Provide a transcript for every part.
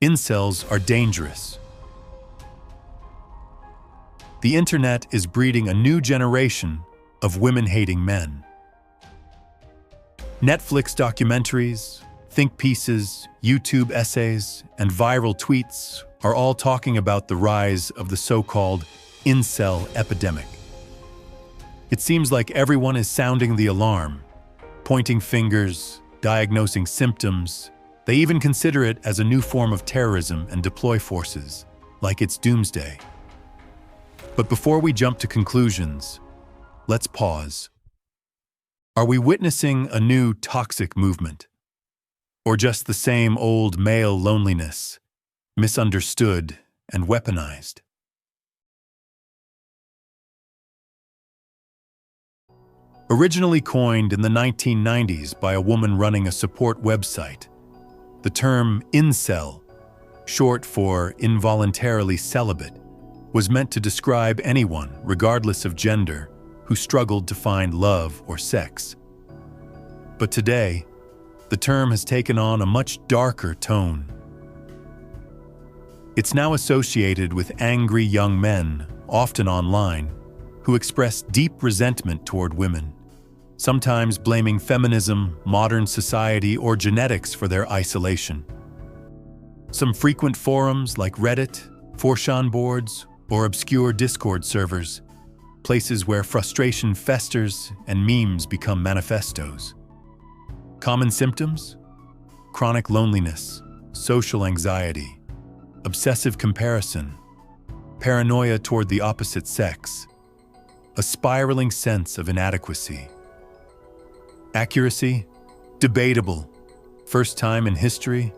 Incels are dangerous. The internet is breeding a new generation of women-hating men. Netflix documentaries, think pieces, YouTube essays, and viral tweets are all talking about the rise of the so-called incel epidemic. It seems like everyone is sounding the alarm, pointing fingers, diagnosing symptoms. They even consider it as a new form of terrorism and deploy forces, like it's doomsday. But before we jump to conclusions, let's pause. Are we witnessing a new toxic movement? Or just the same old male loneliness, misunderstood and weaponized? Originally coined in the 1990s by a woman running a support website, the term incel, short for involuntarily celibate, was meant to describe anyone, regardless of gender, who struggled to find love or sex. But today, the term has taken on a much darker tone. It's now associated with angry young men, often online, who express deep resentment toward women, sometimes blaming feminism, modern society, or genetics for their isolation. Some frequent forums like Reddit, 4chan boards, or obscure Discord servers, places where frustration festers and memes become manifestos. Common symptoms? Chronic loneliness, social anxiety, obsessive comparison, paranoia toward the opposite sex, a spiraling sense of inadequacy. Accuracy? Debatable. First time in history?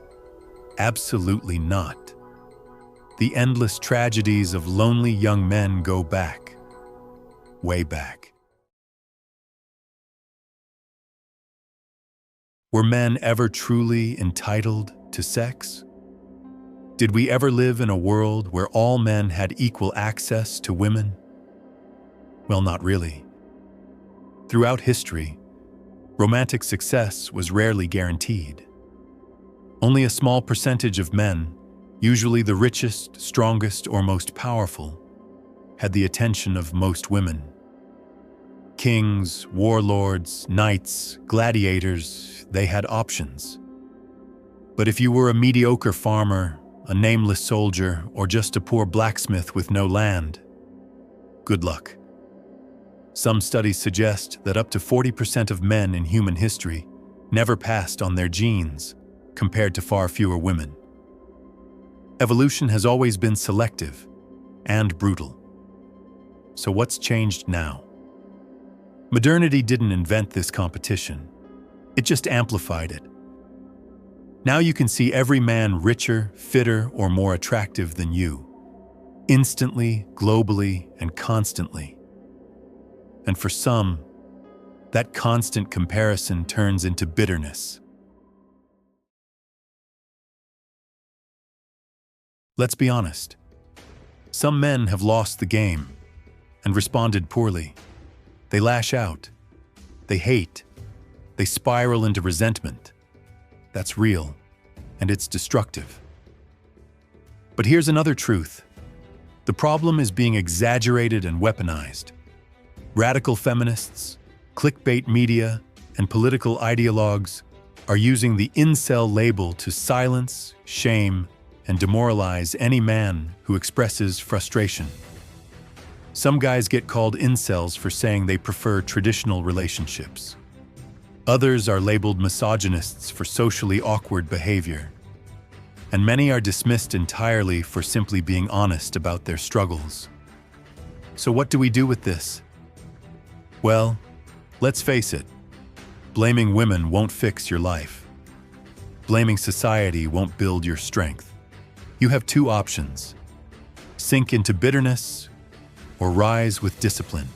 Absolutely not. The endless tragedies of lonely young men go back, way back. Were men ever truly entitled to sex? Did we ever live in a world where all men had equal access to women? Well, not really. Throughout history, romantic success was rarely guaranteed. Only a small percentage of men, usually the richest, strongest, or most powerful, had the attention of most women. Kings, warlords, knights, gladiators, they had options. But if you were a mediocre farmer, a nameless soldier, or just a poor blacksmith with no land, good luck. Some studies suggest that up to 40% of men in human history never passed on their genes, compared to far fewer women. Evolution has always been selective and brutal. So what's changed now? Modernity didn't invent this competition. It just amplified it. Now you can see every man richer, fitter, or more attractive than you, instantly, globally, and constantly. And for some, that constant comparison turns into bitterness. Let's be honest. Some men have lost the game and responded poorly. They lash out. They hate. They spiral into resentment. That's real, and it's destructive. But here's another truth. The problem is being exaggerated and weaponized. Radical feminists, clickbait media, and political ideologues are using the incel label to silence, shame, and demoralize any man who expresses frustration. Some guys get called incels for saying they prefer traditional relationships. Others are labeled misogynists for socially awkward behavior. And many are dismissed entirely for simply being honest about their struggles. So what do we do with this? Well, let's face it. Blaming women won't fix your life. Blaming society won't build your strength. You have two options: sink into bitterness or rise with discipline.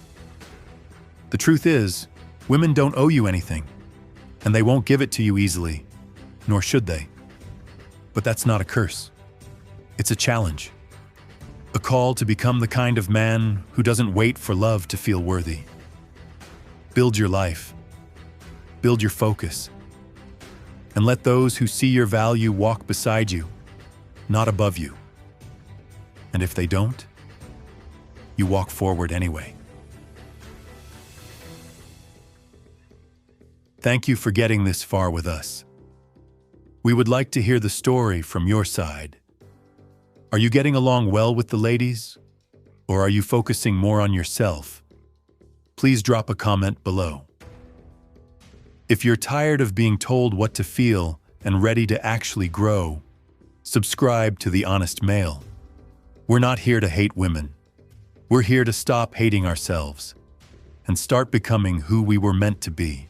The truth is, women don't owe you anything, and they won't give it to you easily, nor should they. But that's not a curse. It's a challenge. A call to become the kind of man who doesn't wait for love to feel worthy. Build your life. Build your focus. And let those who see your value walk beside you, not above you. And if they don't, you walk forward anyway. Thank you for getting this far with us. We would like to hear the story from your side. Are you getting along well with the ladies? Or are you focusing more on yourself? Please drop a comment below. If you're tired of being told what to feel and ready to actually grow, subscribe to The Honest Male. We're not here to hate women. We're here to stop hating ourselves and start becoming who we were meant to be.